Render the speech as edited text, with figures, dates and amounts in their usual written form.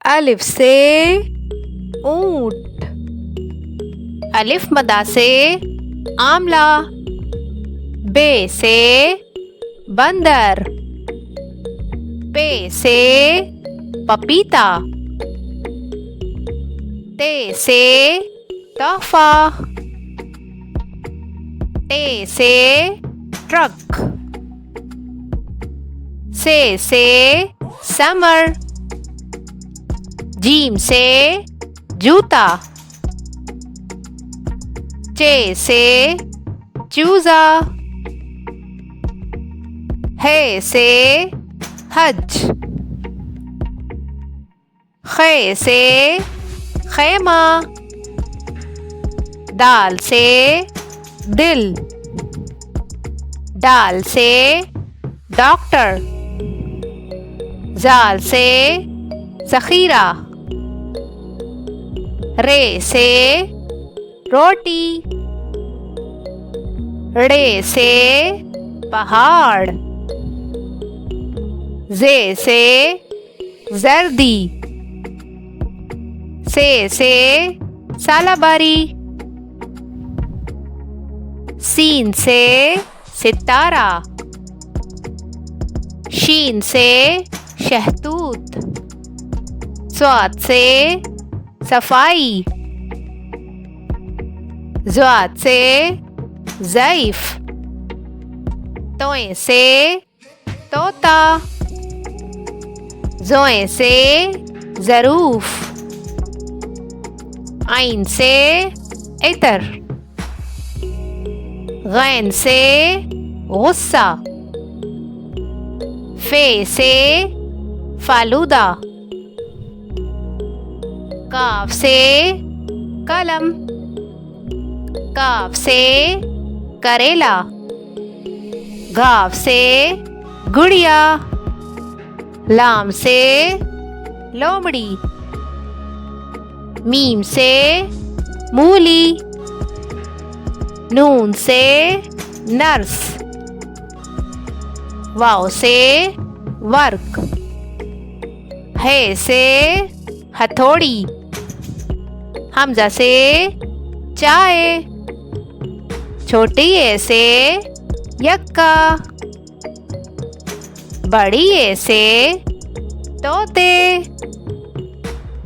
अलिफ से ऊंट। अलिफ मदा से आमला। बे से बंदर। पे से पपीता। ते से तोहफा। टे से ट्रक। से समर। जीम से जूता। चे से चूजा। है से हज। खे से खेमा। दाल से दिल। डाल से डॉक्टर। जाल से ज़ख़ीरा। रे से रोटी। ड़े से पहाड़। जे से जर्दी। से सालाबारी। सीन से सितारा। शीन से शहतूत। स्वाद से सफाई। ज़्वाद से ज़ईफ। तोए से तोता। ज़ोए से ज़रूफ। आइन से इतर। गैन से गुस्सा। फे से फालूदा। काफ से कलम। काफ से करेला। गाफ से गुड़िया। लाम से लोमड़ी। मीम से मूली। नून से नर्स। वाव से वर्क। है से हथौड़ी। हमजा से चाय। छोटी ए से यक्का। बड़ी ए से तोते।